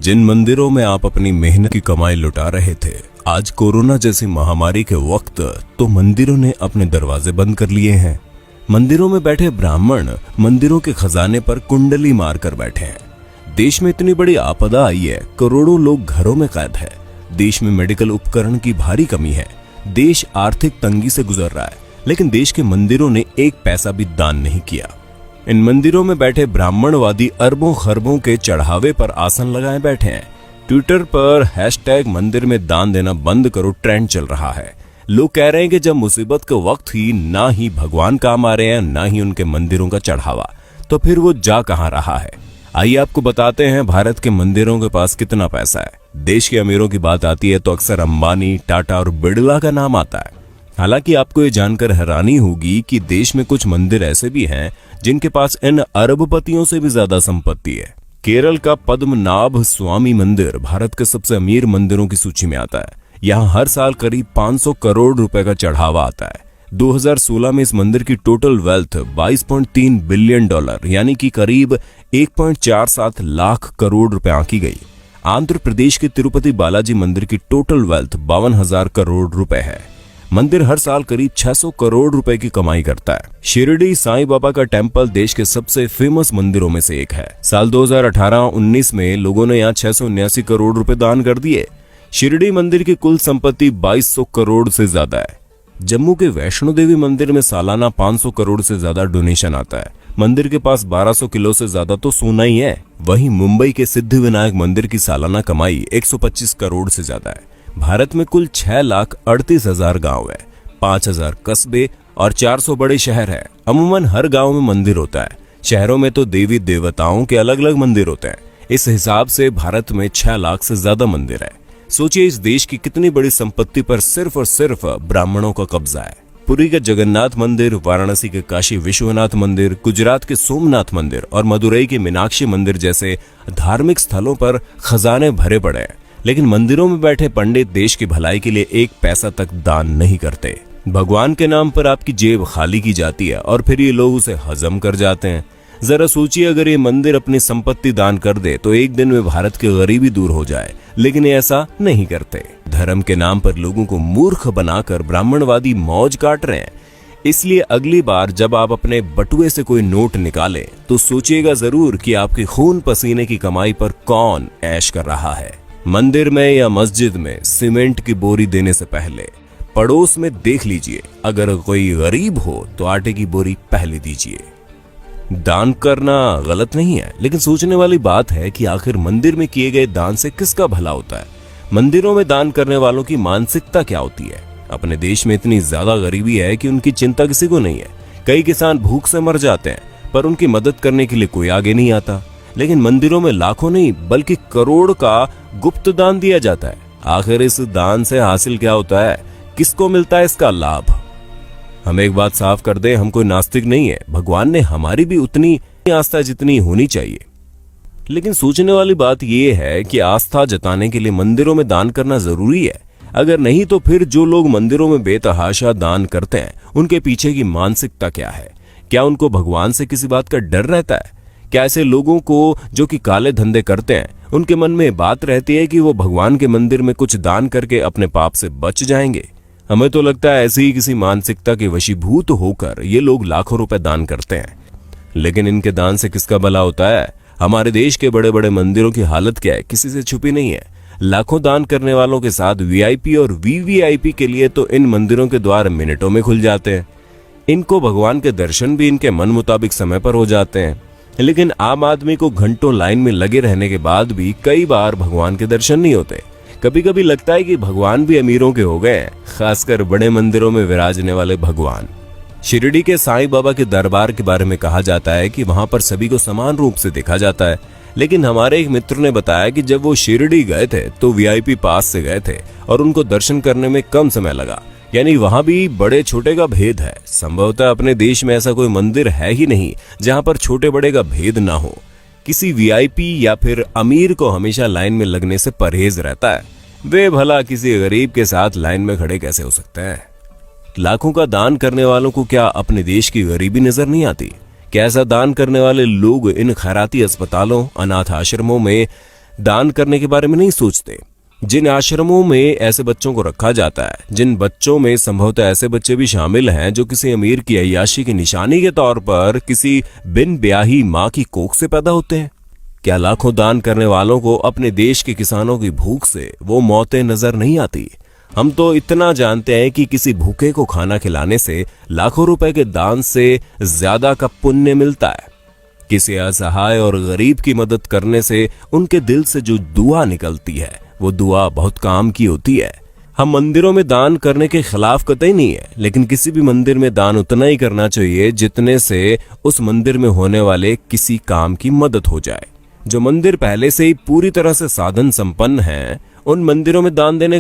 जिन मंदिरों में आप अपनी मेहनत की कमाई लुटा रहे थे, आज कोरोना जैसी महामारी के वक्त तो मंदिरों ने अपने दरवाजे बंद कर लिए हैं। मंदिरों में बैठे ब्राह्मण मंदिरों के खजाने पर कुंडली मारकर बैठे हैं। देश में इतनी बड़ी आपदा आई है, करोड़ों लोग घरों में कैद है। देश में मेडिकल उपकरण की भारी कमी है। देश आर्थिक तंगी से गुजर रहा है, लेकिन देश के मंदिरों ने एक पैसा भी दान नहीं किया। इन मंदिरों में बैठे ब्राह्मणवादी अरबों खरबों के चढ़ावे पर आसन लगाए बैठे हैं। ट्विटर पर हैशटैग मंदिर में दान देना बंद करो ट्रेंड चल रहा है। लोग कह रहे हैं कि जब मुसीबत के वक्त ही ना ही भगवान काम आ रहे हैं, ना ही उनके मंदिरों का चढ़ावा, तो फिर वो जा कहां रहा है। आइए आपको बताते हैं भारत के मंदिरों के पास कितना पैसा है। देश के अमीरों की बात आती है तो अक्सर अंबानी, टाटा और बिड़ला का नाम आता है। हालांकि आपको ये जानकर हैरानी होगी कि देश में कुछ मंदिर ऐसे भी हैं जिनके पास इन अरबपतियों से भी ज्यादा संपत्ति है। केरल का पद्मनाभ स्वामी मंदिर भारत के सबसे अमीर मंदिरों की सूची में आता है। यहाँ हर साल करीब 500 करोड़ रुपए का चढ़ावा आता है। 2016 में इस मंदिर की टोटल वेल्थ $22.3 बिलियन यानी कि करीब 1.47 लाख करोड़ रुपए आंकी गई। आंध्र प्रदेश के तिरुपति बालाजी मंदिर की टोटल वेल्थ 52,000 करोड़ रुपए है। मंदिर हर साल करीब 600 करोड़ रुपए की कमाई करता है। शिरडी साईं बाबा का टेम्पल देश के सबसे फेमस मंदिरों में से एक है। साल 2018-19 में लोगों ने यहाँ 679 करोड़ रुपए दान कर दिए। शिरडी मंदिर की कुल संपत्ति 2200 करोड़ से ज्यादा है। जम्मू के वैष्णो देवी मंदिर में सालाना 500 करोड़ से ज्यादा डोनेशन आता है। मंदिर के पास 1200 किलो से ज्यादा तो सोना ही है। वहीं मुंबई के सिद्धिविनायक मंदिर की सालाना कमाई 125 करोड़ से ज्यादा है। भारत में कुल 6,38,000 गांव है, 5,000 कस्बे और 400 बड़े शहर हैं। अमूमन हर गांव में मंदिर होता है। शहरों में तो देवी देवताओं के अलग अलग मंदिर होते हैं। इस हिसाब से भारत में 6 लाख से ज्यादा मंदिर है। सोचिए इस देश की कितनी बड़ी संपत्ति पर सिर्फ और सिर्फ ब्राह्मणों का कब्जा है। पुरी का जगन्नाथ मंदिर, वाराणसी के काशी विश्वनाथ मंदिर, गुजरात के सोमनाथ मंदिर और मदुरई के मीनाक्षी मंदिर जैसे धार्मिक स्थलों पर खजाने भरे पड़े हैं, लेकिन मंदिरों में बैठे पंडित देश की भलाई के लिए एक पैसा तक दान नहीं करते। भगवान के नाम पर आपकी जेब खाली की जाती है और फिर ये लोग उसे हजम कर जाते हैं। जरा सोचिए, अगर ये मंदिर अपनी संपत्ति दान कर दे तो एक दिन में भारत की गरीबी दूर हो जाए, लेकिन ये ऐसा नहीं करते। धर्म के नाम पर लोगों को मूर्ख बनाकर ब्राह्मणवादी मौज काट रहे हैं। इसलिए अगली बार जब आप अपने बटुए से कोई नोट निकालें तो सोचिएगा जरूर कि आपके खून पसीने की कमाई पर कौन ऐश कर रहा है। मंदिर में या मस्जिद में सीमेंट की बोरी देने से पहले पड़ोस में देख लीजिए, अगर कोई गरीब हो तो आटे की बोरी पहले दीजिए। दान करना गलत नहीं है, लेकिन सोचने वाली बात है कि आखिर मंदिर में किए गए दान से किसका भला होता है। मंदिरों में दान करने वालों की मानसिकता क्या होती है। अपने देश में इतनी ज्यादा गरीबी है कि उनकी चिंता किसी को नहीं है। कई किसान भूख से मर जाते हैं, पर उनकी मदद करने के लिए कोई आगे नहीं आता। लेकिन मंदिरों में लाखों नहीं बल्कि करोड़ का गुप्त दान दिया जाता है। आखिर इस दान से हासिल क्या होता है, किसको मिलता है इसका लाभ। हम एक बात साफ कर दें, हम कोई नास्तिक नहीं है। भगवान ने हमारी भी उतनी आस्था जितनी होनी चाहिए। लेकिन सोचने वाली बात यह है कि आस्था जताने के लिए मंदिरों में दान करना जरूरी है। अगर नहीं तो फिर जो लोग मंदिरों में बेतहाशा दान करते हैं, उनके पीछे की मानसिकता क्या है। क्या उनको भगवान से किसी बात का डर रहता है? क्या ऐसे लोगों को जो कि काले धंधे करते हैं, उनके मन में बात रहती है कि वो भगवान के मंदिर में कुछ दान करके अपने पाप से बच जाएंगे? हमें तो लगता है ऐसी ही किसी मानसिकता के वशीभूत होकर ये लोग लाखों रुपए दान करते हैं। लेकिन इनके दान से किसका भला होता है? हमारे देश के बड़े बड़े मंदिरों की हालत क्या है, किसी से छुपी नहीं है। लाखों दान करने वालों के साथ वीआईपी और वीवीआईपी के लिए तो इन मंदिरों के द्वार मिनटों में खुल जाते हैं। इनको भगवान के दर्शन भी इनके मन मुताबिक समय पर हो जाते हैं। लेकिन आम आदमी को घंटों लाइन में लगे रहने के बाद भी कई बार भगवान के दर्शन नहीं होते। कभी कभी लगता है कि भगवान भी अमीरों के हो गए हैं, खासकर बड़े मंदिरों में विराजने वाले भगवान। शिरडी के साईं बाबा के दरबार के बारे में कहा जाता है कि वहां पर सभी को समान रूप से देखा जाता है। लेकिन हमारे एक मित्र ने बताया कि जब वो शिरडी गए थे तो वीआईपी पास से गए थे और उनको दर्शन करने में कम समय लगा। यानी वहां भी बड़े छोटे का भेद है। संभवतः अपने देश में ऐसा कोई मंदिर है ही नहीं जहां पर छोटे बड़े का भेद ना हो। किसी वीआईपी या फिर अमीर को हमेशा लाइन में लगने से परहेज रहता है। वे भला किसी गरीब के साथ लाइन में खड़े कैसे हो सकते हैं? लाखों का दान करने वालों को क्या अपने देश की गरीबी नजर नहीं आती? क्या ऐसा दान करने वाले लोग इन खैराती अस्पतालों, अनाथ आश्रमों में दान करने के बारे में नहीं सोचते। जिन आश्रमों में ऐसे बच्चों को रखा जाता है, जिन बच्चों में संभवतः ऐसे बच्चे भी शामिल हैं जो किसी अमीर की अय्याशी की निशानी के तौर पर किसी बिन ब्याही माँ की कोख से पैदा होते हैं, क्या लाखों दान करने वालों को अपने देश के किसानों की भूख से वो मौतें नजर नहीं आती? हम तो इतना जानते हैं कि किसी भूखे को खाना खिलाने से लाखों रुपए के दान से ज्यादा का पुण्य मिलता है। किसी असहाय और गरीब की मदद करने से उनके दिल से जो दुआ निकलती है वो दुआ बहुत काम की होती है। हम मंदिरों में दान करने के खिलाफ कतई नहीं है, लेकिन किसी भी मंदिर में दान उतना ही करना चाहिए जितने से उस मंदिर में होने वाले किसी काम की मदद हो जाए। जो मंदिर पहले से ही पूरी तरह से साधन संपन्न हैं, उन मंदिरों में दान देने